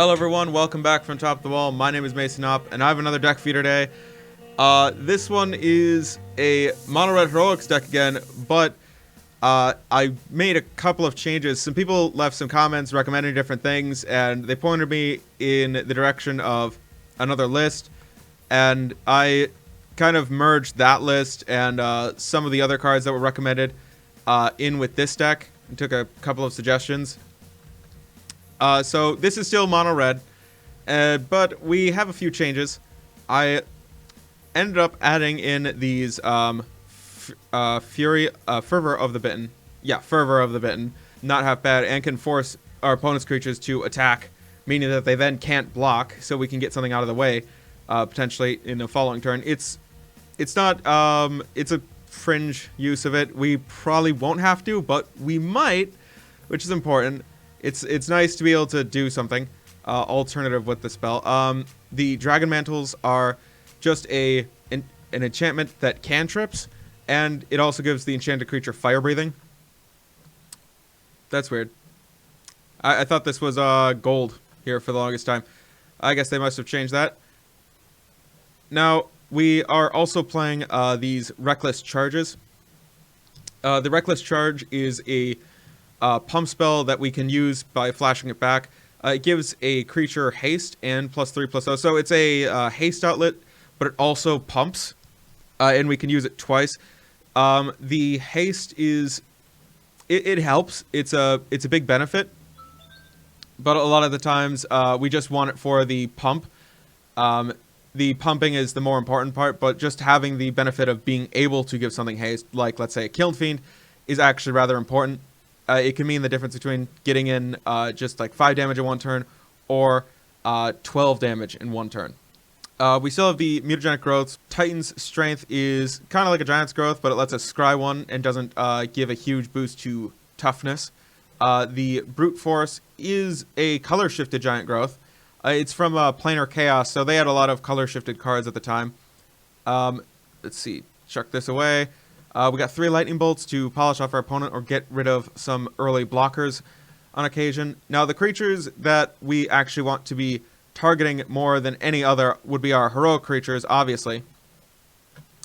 Hello everyone, welcome back from Top of the Wall. My name is Mason Up, and I have another deck for you today. This one is a mono red heroics deck again, but I made a couple of changes. Some people left some comments recommending different things, and they pointed me in the direction of another list, and I kind of merged that list and some of the other cards that were recommended in with this deck, and took a couple of suggestions. So this is still mono red, but we have a few changes. I ended up adding in these Fervor of the Bitten. Yeah, Fervor of the Bitten. Not half bad, and can force our opponent's creatures to attack, meaning that they then can't block, so we can get something out of the way, potentially in the following turn. It's not, it's a fringe use of it. We probably won't have to, but we might, which is important. It's nice to be able to do something alternative with the spell. The Dragon Mantles are just an enchantment that cantrips, and it also gives the enchanted creature fire breathing. That's weird. I thought this was gold here for the longest time. I guess they must have changed that. Now, we are also playing these Reckless Charges. The Reckless Charge is a pump spell that we can use by flashing it back. It gives a creature haste and +3/+0. So it's a haste outlet, but it also pumps, and we can use it twice. The haste is it helps. It's a big benefit, but a lot of the times we just want it for the pump. The pumping is the more important part, but just having the benefit of being able to give something haste, like let's say a Kiln Fiend, is actually rather important. It can mean the difference between getting in just like 5 damage in one turn or 12 damage in one turn. We still have the mutagenic growths. Titan's strength is kind of like a giant's growth, but it lets us scry one and doesn't give a huge boost to toughness. The brute force is a color shifted giant growth. It's from Planar Chaos, so they had a lot of color shifted cards at the time. Let's see, chuck this away. We got 3 lightning bolts to polish off our opponent or get rid of some early blockers on occasion. Now, the creatures that we actually want to be targeting more than any other would be our heroic creatures, obviously.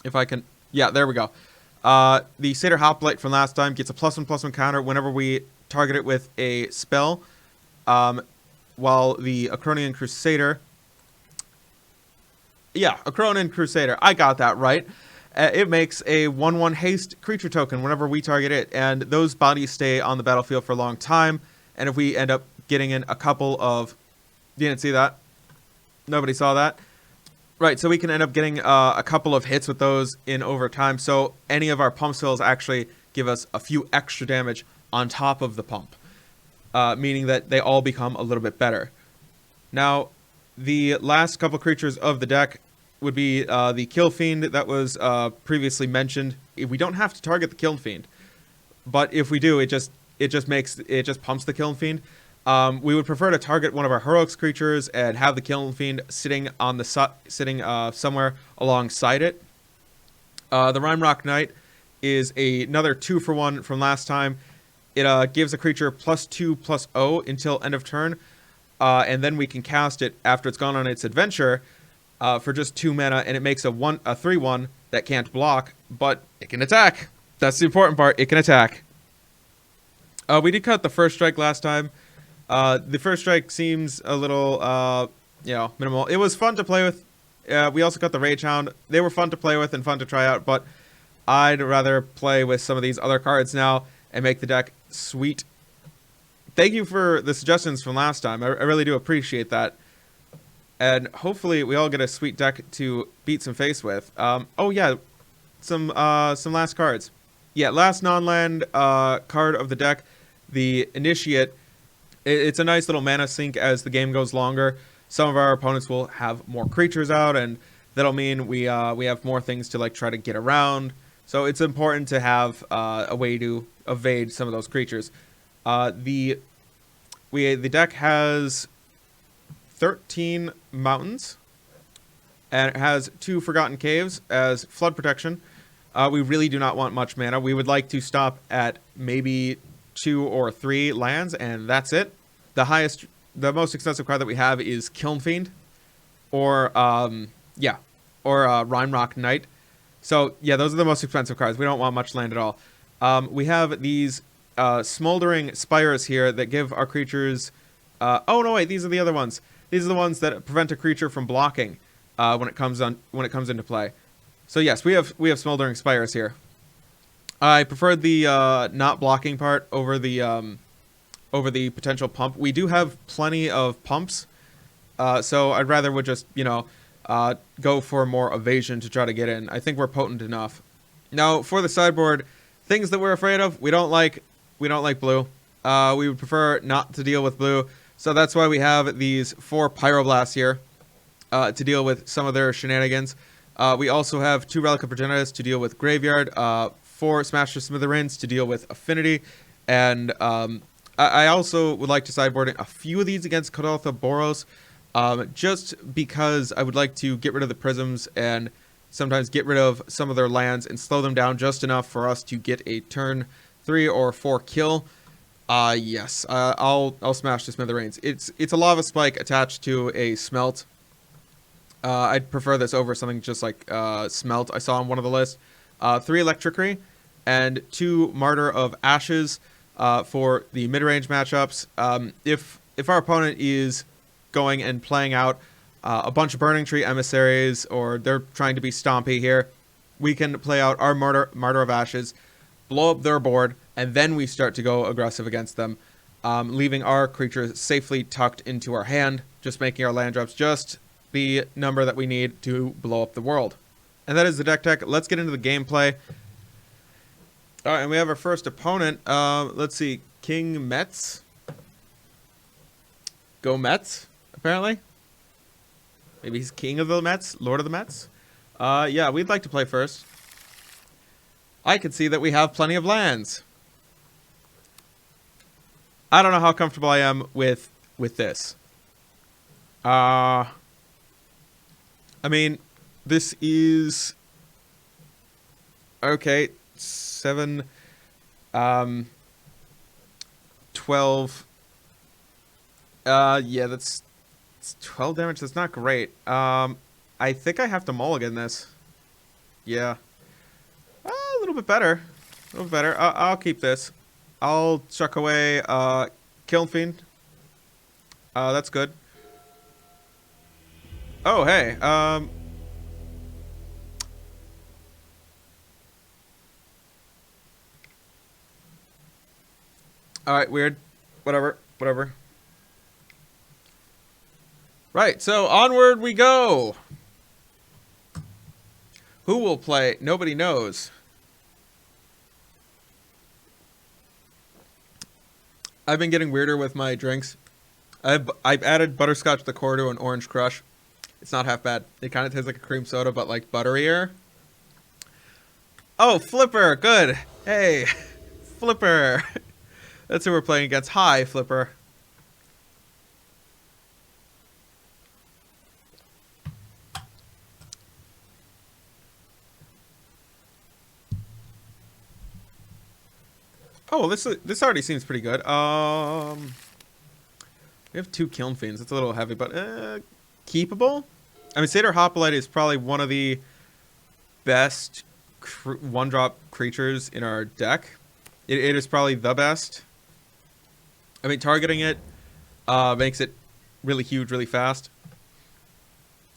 If I can... Yeah, there we go. The Satyr Hoplite from last time gets a +1/+1 counter whenever we target it with a spell, while the Acronian Crusader... Yeah, Acronian Crusader. I got that right. It makes a 1/1 haste creature token whenever we target it, and those bodies stay on the battlefield for a long time. And if we end up getting in a couple of... You didn't see that? Nobody saw that? Right, so we can end up getting a couple of hits with those in over time. So any of our pump spells actually give us a few extra damage on top of the pump, meaning that they all become a little bit better. Now, the last couple creatures of the deck would be the Kill Fiend that was previously mentioned. We don't have to target the Kill Fiend, but if we do, it just pumps the Kill Fiend. We would prefer to target one of our heroics creatures and have the Kill Fiend sitting on the somewhere alongside it. The Rhymerock Knight is another 2-for-1 from last time. It gives a creature +2/+0 until end of turn, and then we can cast it after it's gone on its adventure. For just 2 mana, and it makes a 3/1 that can't block, but it can attack. That's the important part. It can attack. We did cut the first strike last time. The first strike seems a little, minimal. It was fun to play with. We also cut the Rage Hound. They were fun to play with and fun to try out, but I'd rather play with some of these other cards now and make the deck sweet. Thank you for the suggestions from last time. I really do appreciate that. And hopefully we all get a sweet deck to beat some face with. Oh yeah, some last cards. Yeah, last non-land card of the deck, the Initiate. It's a nice little mana sink as the game goes longer. Some of our opponents will have more creatures out, and that'll mean we have more things to like try to get around. So it's important to have a way to evade some of those creatures. The deck has 13 mountains, and it has 2 Forgotten Caves as flood protection. We really do not want much mana. We would like to stop at maybe 2 or 3 lands, and that's it. The highest the most expensive card that we have is Kiln Fiend, or yeah, or Rhymerock Knight. So yeah, those are the most expensive cards. We don't want much land at all. We have these Smoldering Spires here that give our creatures. Oh no, wait, these are the other ones. These are the ones that prevent a creature from blocking when it comes into play. So yes, we have Smoldering Spires here. I prefer the not blocking part over the potential pump. We do have plenty of pumps, so I'd rather would just go for more evasion to try to get in. I think we're potent enough. Now for the sideboard, things that we're afraid of. We don't like blue. We would prefer not to deal with blue. So that's why we have these 4 Pyroblasts here to deal with some of their shenanigans. We also have 2 Relic of Progenitus to deal with Graveyard, 4 Smash to Smithereens to deal with Affinity, and I also would like to sideboard a few of these against Kodaltha Boros, just because I would like to get rid of the Prisms and sometimes get rid of some of their lands and slow them down just enough for us to get a turn 3 or 4 kill. Yes, I'll smash the Smithereens. It's a Lava Spike attached to a Smelt. I'd prefer this over something just like Smelt I saw on one of the lists. 3 Electricity and 2 Martyr of Ashes for the mid-range matchups. If our opponent is going and playing out a bunch of Burning Tree Emissaries, or they're trying to be stompy here, we can play out our Martyr of Ashes, blow up their board, and then we start to go aggressive against them, leaving our creatures safely tucked into our hand, just making our land drops just the number that we need to blow up the world. And that is the deck tech. Let's get into the gameplay. All right, and we have our first opponent. Let's see, King Mets. Go Mets, apparently. Maybe he's king of the Mets, lord of the Mets. Yeah, we'd like to play first. I can see that we have plenty of lands. I don't know how comfortable I am with this. I mean, this is okay. 7, 12. Yeah, it's 12 damage. That's not great. I think I have to mulligan this. Yeah. A little bit better. A little better. I'll keep this. I'll chuck away Kiln Fiend. That's good. Oh, hey. Alright, weird. Whatever. Right, so onward we go. Who will play? Nobody knows. I've been getting weirder with my drinks. I've added butterscotch to the core to an orange crush. It's not half bad. It kind of tastes like a cream soda, but like butterier. Oh, Flipper, good. Hey, Flipper. That's who we're playing against. Hi, Flipper. Oh, this already seems pretty good. We have 2 Kiln Fiends. It's a little heavy, but keepable. I mean, Satyr Hoplite is probably one of the best one-drop creatures in our deck. It is probably the best. I mean, targeting it makes it really huge, really fast.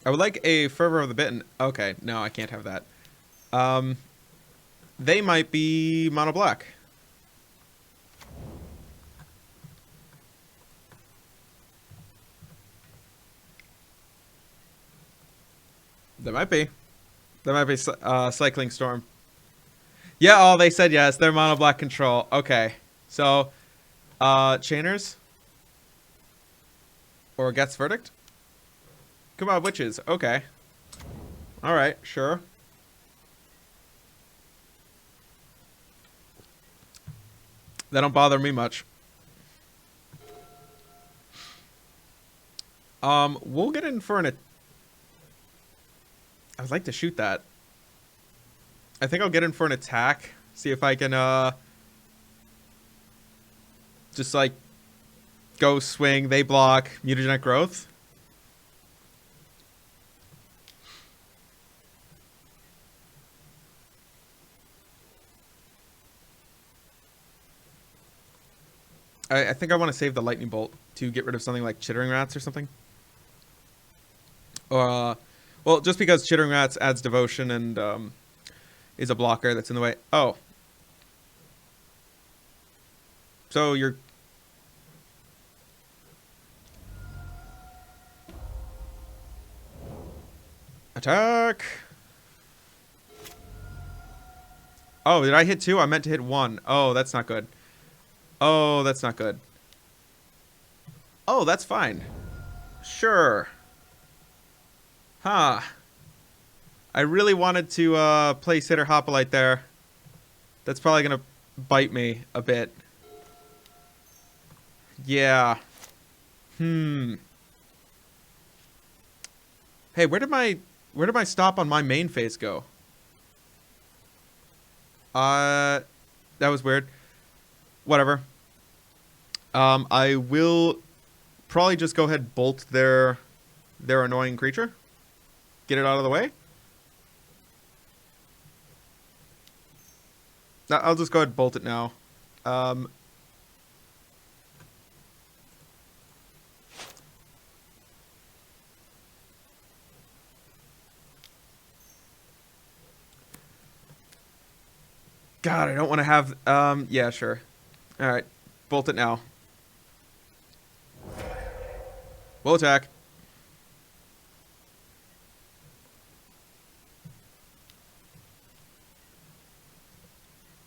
I would like a Fervor of the Bitten. Okay, no, I can't have that. They might be mono black. There might be. There might be Cycling Storm. Yeah, oh, they said yes. They're mono black control. Okay. So, Chainers? Or Gets Verdict? Come on, Witches. Okay. Alright, sure. They don't bother me much. We'll get in for an... I would like to shoot that. I think I'll get in for an attack. See if I can, just, like, Go swing. They block. Mutagenic growth. I think I want to save the lightning bolt to get rid of something like chittering rats or something. Well, just because chittering rats adds devotion and is a blocker that's in the way. Oh. So you're... Attack! Oh, did I hit 2? I meant to hit 1. Oh, that's not good. Oh, that's not good. Oh, that's fine. Sure. Huh. I really wanted to play Sitter Hoplite there. That's probably going to bite me a bit. Yeah. Hey, where did my stop on my main phase go? That was weird. Whatever. I will probably just go ahead and bolt their annoying creature. Get it out of the way. I'll just go ahead and bolt it now. God, I don't want to have... yeah, sure. Alright. Bolt it now. We'll attack.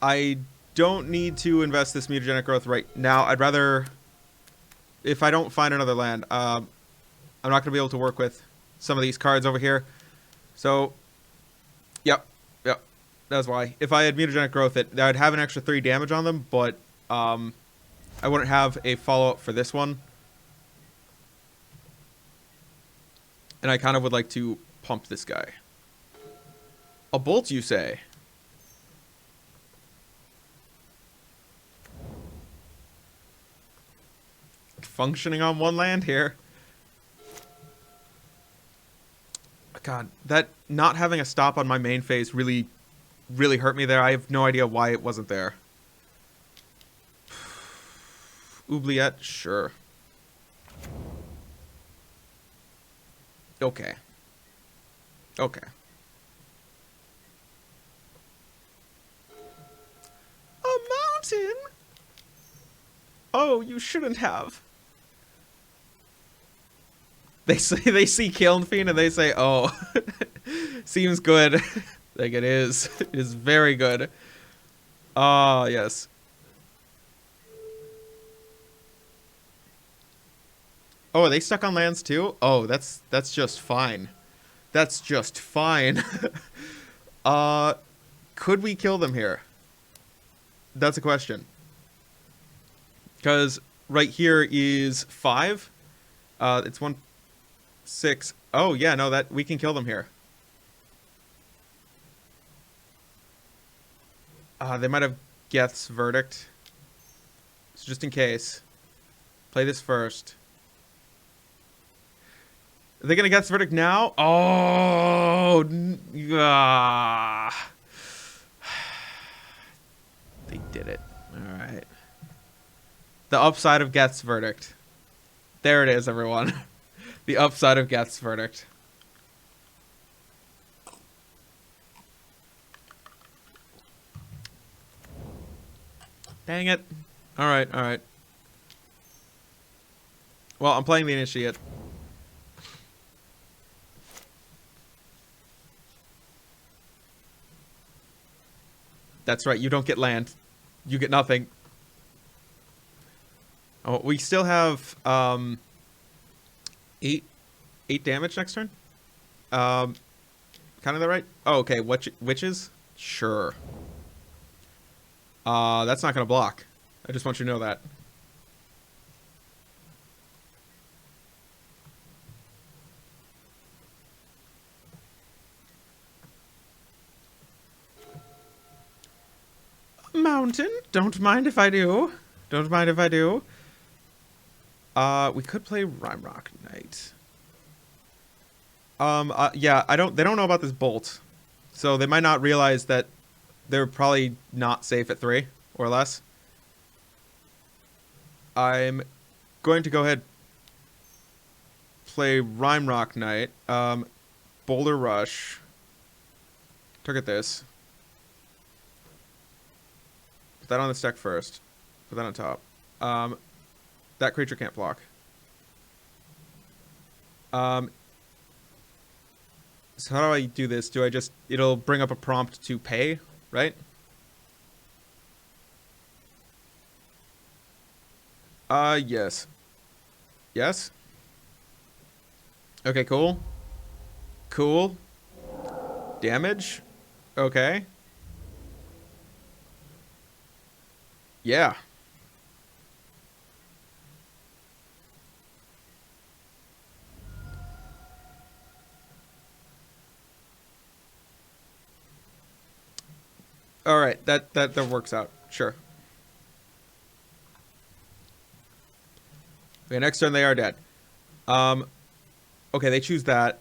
I don't need to invest this mutagenic growth right now. I'd rather... If I don't find another land, I'm not going to be able to work with some of these cards over here. So, yep. That's why. If I had mutagenic growth, I'd have an extra 3 damage on them, but I wouldn't have a follow-up for this one. And I kind of would like to pump this guy. A bolt, you say? Functioning on 1 land here. God, that not having a stop on my main phase really hurt me there. I have no idea why it wasn't there. Oubliette, sure. Okay. Okay. A mountain? Oh, you shouldn't have. They see Kiln Fiend and they say, oh, seems good. Like it is. It is very good. Ah, yes. Oh, are they stuck on lands too? Oh, that's just fine. That's just fine. Could we kill them here? That's a question. Because right here is 5. It's 1, 6. Oh, yeah, no, that we can kill them here. They might have Geth's Verdict. So just in case. Play this first. Are they going to Geth's Verdict now? Oh! They did it. Alright. The upside of Geth's Verdict. There it is, everyone. The upside of Geth's Verdict. Dang it. Alright, alright. Well, I'm playing the Initiate. That's right, you don't get land. You get nothing. Oh, we still have 8 damage next turn? Kind of that right? Oh, okay, witches? Sure. That's not gonna block. I just want you to know that. Mountain? Don't mind if I do. Don't mind if I do. We could play Rhymerock Knight. Yeah, they don't know about this bolt. So they might not realize that they're probably not safe at 3 or less. I'm going to go ahead play Rhymerock Knight. Boulder Rush. Target this. Put that on the deck first. Put that on top. That creature can't block. So how do I do this? Do I just... It'll bring up a prompt to pay, right? Yes. Yes? Okay, cool. Cool. Damage? Okay. Yeah. All right, that works out. Sure. Okay, next turn they are dead. Okay, they choose that.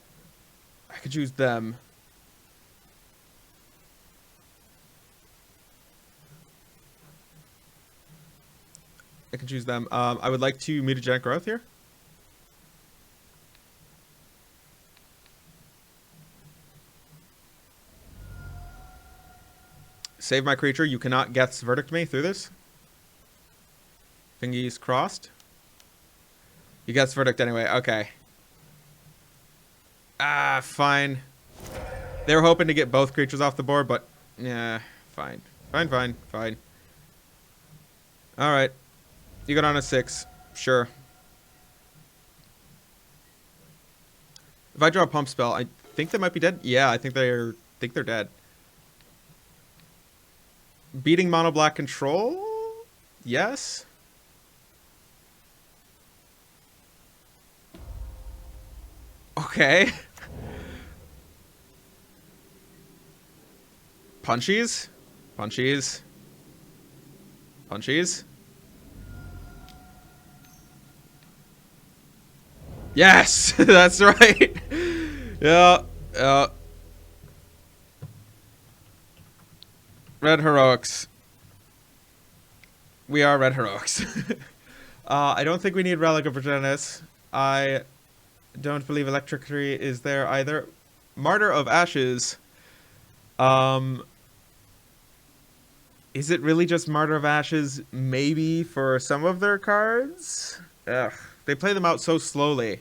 I could choose them. I can choose them. I would like to mutagenic growth here. Save my creature. You cannot Geth's Verdict me through this. Fingies crossed. You Geth's Verdict anyway. Okay. Fine. They were hoping to get both creatures off the board, but yeah, fine. Fine. All right. You got on a 6. Sure. If I draw a pump spell, I think they might be dead. Yeah, I think they're dead. Beating mono black control? Yes. Okay. Punchies? Punchies. Punchies. Yes! That's right. Yeah. Red Heroics. We are Red Heroics. I don't think we need Relic of Virginis. I don't believe Electric Tree is there either. Martyr of Ashes. Is it really just Martyr of Ashes? Maybe for some of their cards? Ugh. They play them out so slowly.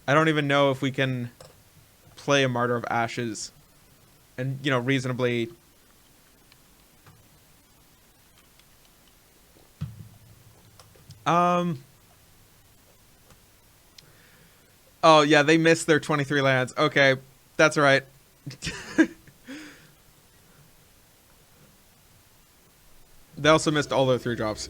I don't even know if we can play a Martyr of Ashes and, you know, reasonably... Oh, yeah, they missed their 23 lands. Okay, that's right. They also missed all their 3 drops.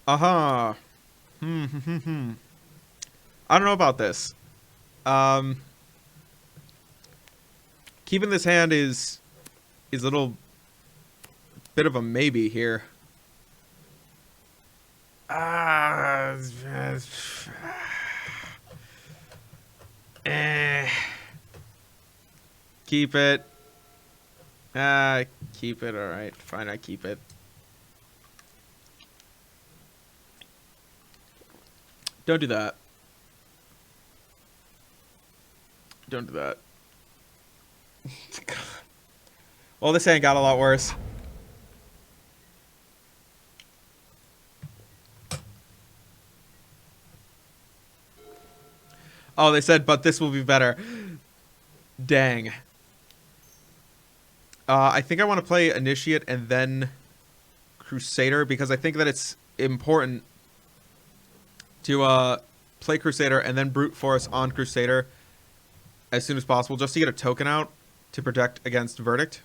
Aha. I don't know about this. Keeping this hand is a little bit of a maybe here. Keep it. Keep it. All right, fine. I keep it. Don't do that. Don't do that. Well, this ain't got a lot worse. Oh, they said, but this will be better. Dang. I think I want to play Initiate and then Crusader because I think that it's important to play Crusader and then Brute Force on Crusader as soon as possible just to get a token out to protect against Verdict.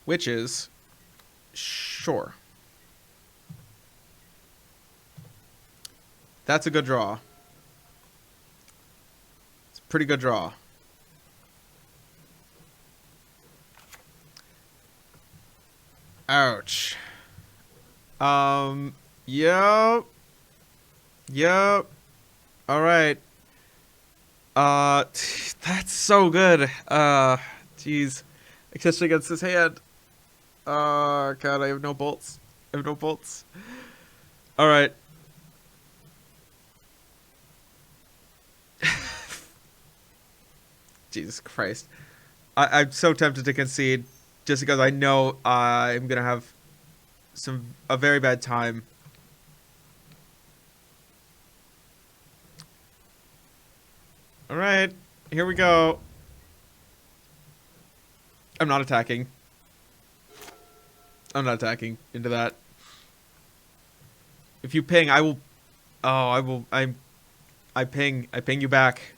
Which is Sure. That's a good draw. It's a pretty good draw. Ouch. Yep. Yep. All right. That's so good. Jeez. Especially against his hand. God, I have no bolts. I have no bolts. All right. Jesus Christ. I'm so tempted to concede just because I know I'm going to have a very bad time. All right. Here we go. I'm not attacking. I'm not attacking into that. If you ping, I will... Oh, I will... I ping you back.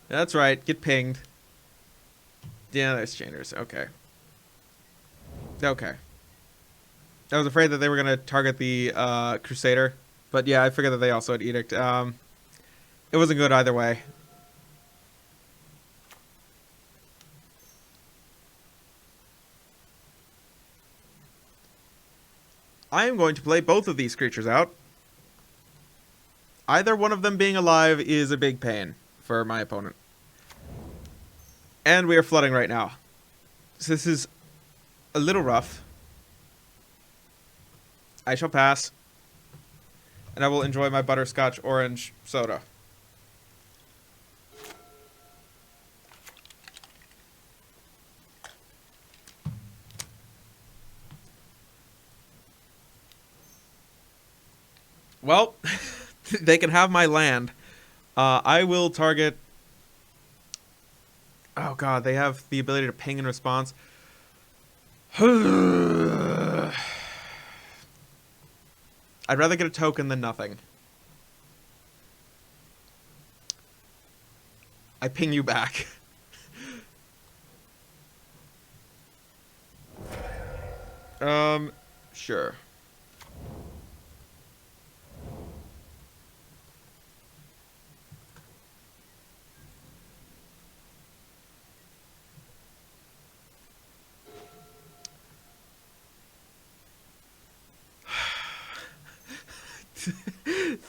That's right. Get pinged. Yeah, there's chainers. Okay. Okay. I was afraid that they were going to target the Crusader. But yeah, I figured that they also had Edict. It wasn't good either way. I am going to play both of these creatures out. Either one of them being alive is a big pain for my opponent. And we are flooding right now. So this is a little rough. I shall pass. And I will enjoy my butterscotch orange soda. Well, they can have my land. I will target... Oh god, they have the ability to ping in response. I'd rather get a token than nothing. I ping you back. Sure.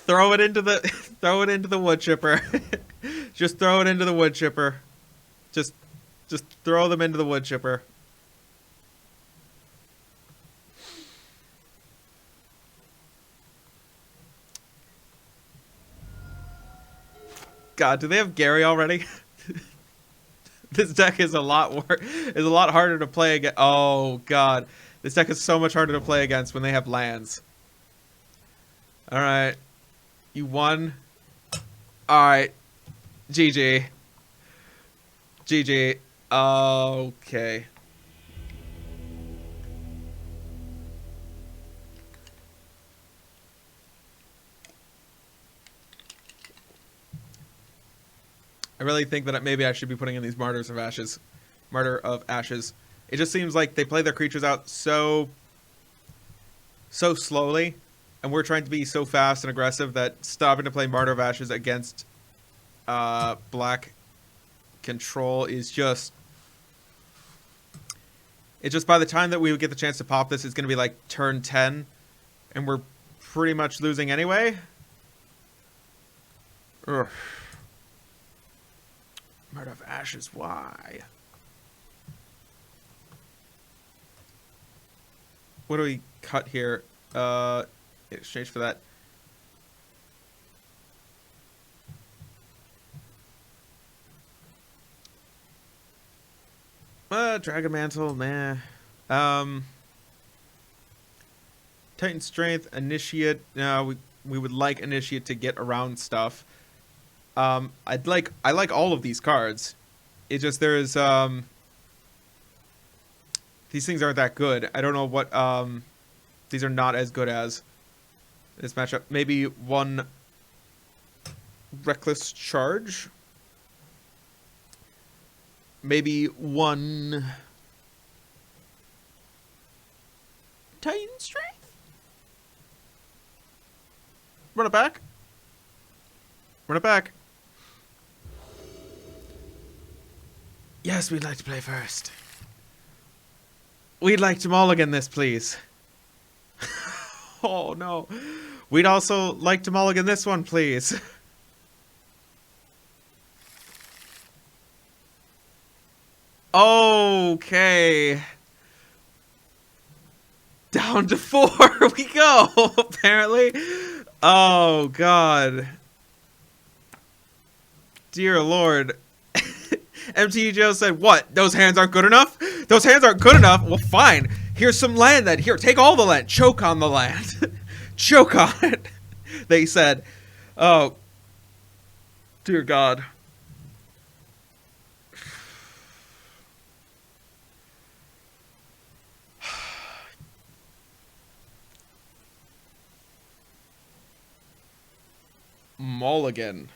Throw it into the wood chipper. Just throw it into the wood chipper. Just throw them into the wood chipper. God, do they have Gary already? This deck is a lot harder to play against. Oh god, this deck is so much harder to play against when they have lands. All right, you won. All right, GG. GG. Okay. I really think that maybe I should be putting in these Martyrs of Ashes. Martyr of Ashes. It just seems like they play their creatures out so slowly, and we're trying to be so fast and aggressive that stopping to play Martyr of Ashes against black control is just... It's just by the time that we would get the chance to pop this, it's going to be like turn 10, and we're pretty much losing anyway. Ugh. Martyr of Ashes, why? What do we cut here? In exchange for that. Dragon Mantle, nah. Titan Strength, Initiate. No, we would like Initiate to get around stuff. I like all of these cards. It's just there's these things aren't that good. I don't know what these are not as good as this matchup. Maybe one Reckless Charge. Maybe one Titan Strength? Run it back. Run it back. Yes, we'd like to play first. We'd like to mulligan this, please. Oh, no. We'd also like to mulligan this one, please. Okay. Down to 4 we go, apparently. Oh, God. Dear Lord. MTG Joe said, what? Those hands aren't good enough? Those hands aren't good enough? Well, fine. Here's some land then. Here, take all the land. Choke on the land. Choke on it. They said. Oh. Dear God. Mulligan.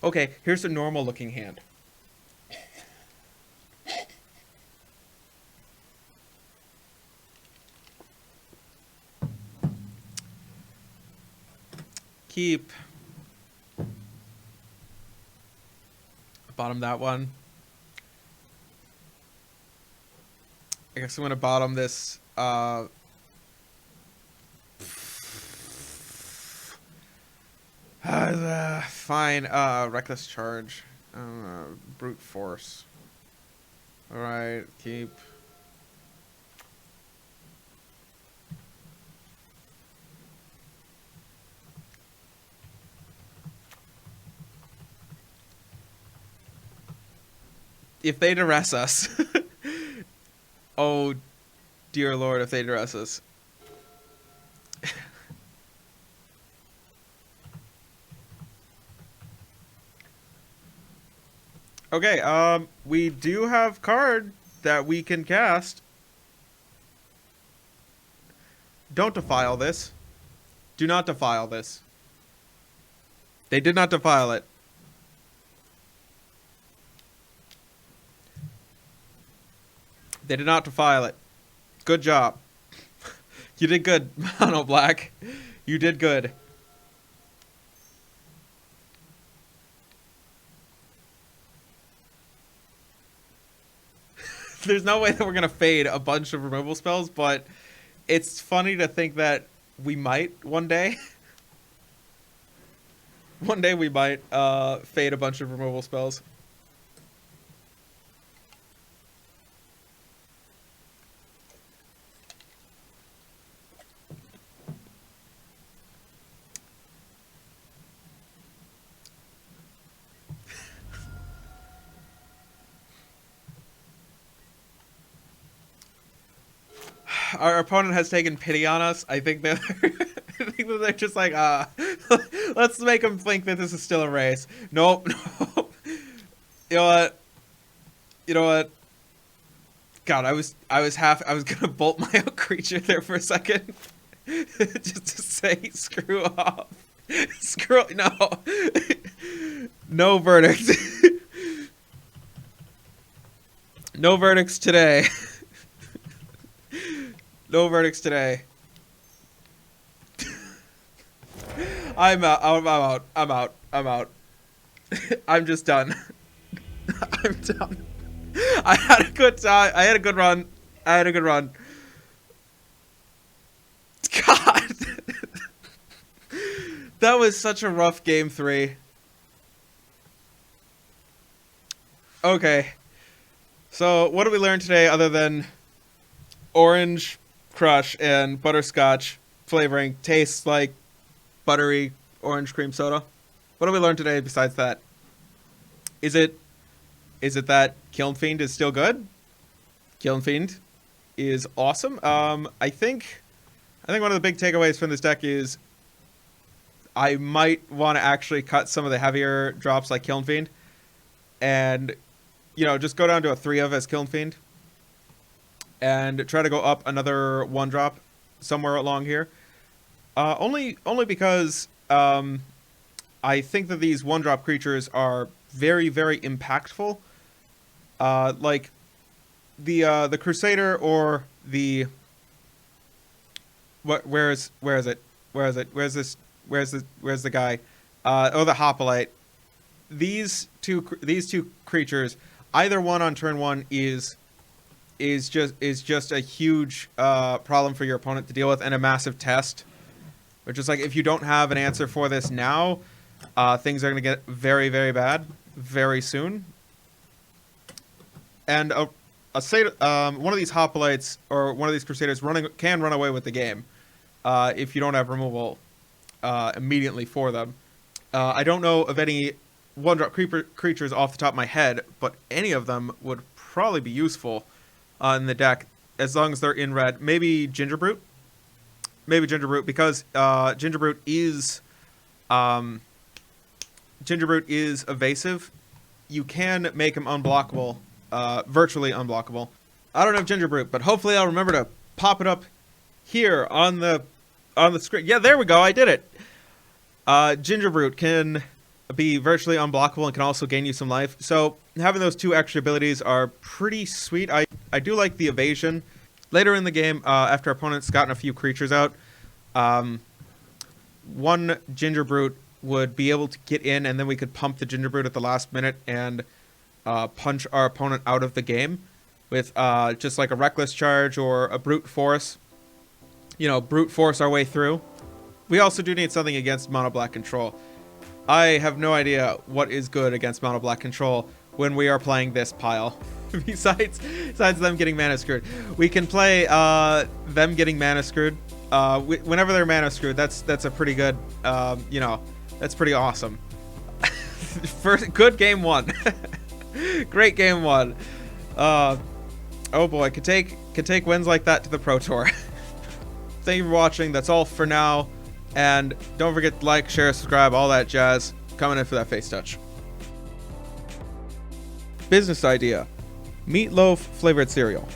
Okay, here's a normal looking hand. Keep. Bottom that one. I guess I'm gonna bottom this. Fine. Reckless charge. Brute force. All right. Keep. If they duress us. Oh, dear Lord, if they duress us. Okay, we do have card that we can cast. Don't defile this. Do not defile this. They did not defile it. They did not defile it. Good job. You did good, Mono Black. You did good. There's no way that we're going to fade a bunch of removal spells, but it's funny to think that we might one day. One day we might fade a bunch of removal spells. Our opponent has taken pity on us. I think that they're just like, let's make them think that this is still a race. Nope, nope. You know what? You know what? God, I was gonna bolt my own creature there for a second, just to say screw off. Screw no, no verdict. No verdicts today. No verdicts today. I'm out. I'm out. I'm out. I'm out. I'm just done. I'm done. I had a good time. I had a good run. I had a good run. God. That was such a rough game 3. Okay. So, what did we learn today other than orange crush and butterscotch flavoring tastes like buttery orange cream soda? What did we learn today besides that? Is it that Kiln Fiend is still good? Kiln Fiend is awesome. I think one of the big takeaways from this deck is I might want to actually cut some of the heavier drops like Kiln Fiend and, you know, just go down to a 3 of as Kiln Fiend and try to go up another 1 drop somewhere along here. Only because I think that these 1 drop creatures are very, very impactful. Like the Crusader or the where's the guy? The Hoplite. These two creatures, either one on turn 1 is just a huge problem for your opponent to deal with, and a massive test. Which is like, if you don't have an answer for this now, things are going to get very, very bad very soon. And one of these Hoplites or one of these Crusaders can run away with the game if you don't have removal immediately for them. I don't know of any one-drop creatures off the top of my head, but any of them would probably be useful in the deck, as long as they're in red. Maybe Gingerbrute? Maybe Gingerbrute, because Gingerbrute is evasive. You can make him unblockable, virtually unblockable. I don't have Gingerbrute, but hopefully I'll remember to pop it up here on the screen. Yeah, there we go. I did it. Gingerbrute can be virtually unblockable and can also gain you some life. So having those 2 extra abilities are pretty sweet. I do like the evasion. Later in the game, after our opponent's gotten a few creatures out, one Gingerbrute would be able to get in, and then we could pump the Gingerbrute at the last minute and punch our opponent out of the game with just like a Reckless Charge or a Brute Force. You know, Brute Force our way through. We also do need something against Mono Black Control. I have no idea what is good against Mono Black Control when we are playing this pile. besides them getting mana screwed. We can play them getting mana screwed. Whenever they're mana screwed, that's a pretty good, that's pretty awesome. First, good game 1. Great game 1. Oh boy, could take wins like that to the Pro Tour. Thank you for watching. That's all for now. And don't forget to like, share, subscribe, all that jazz. Coming in for that face touch. Business idea: meatloaf flavored cereal.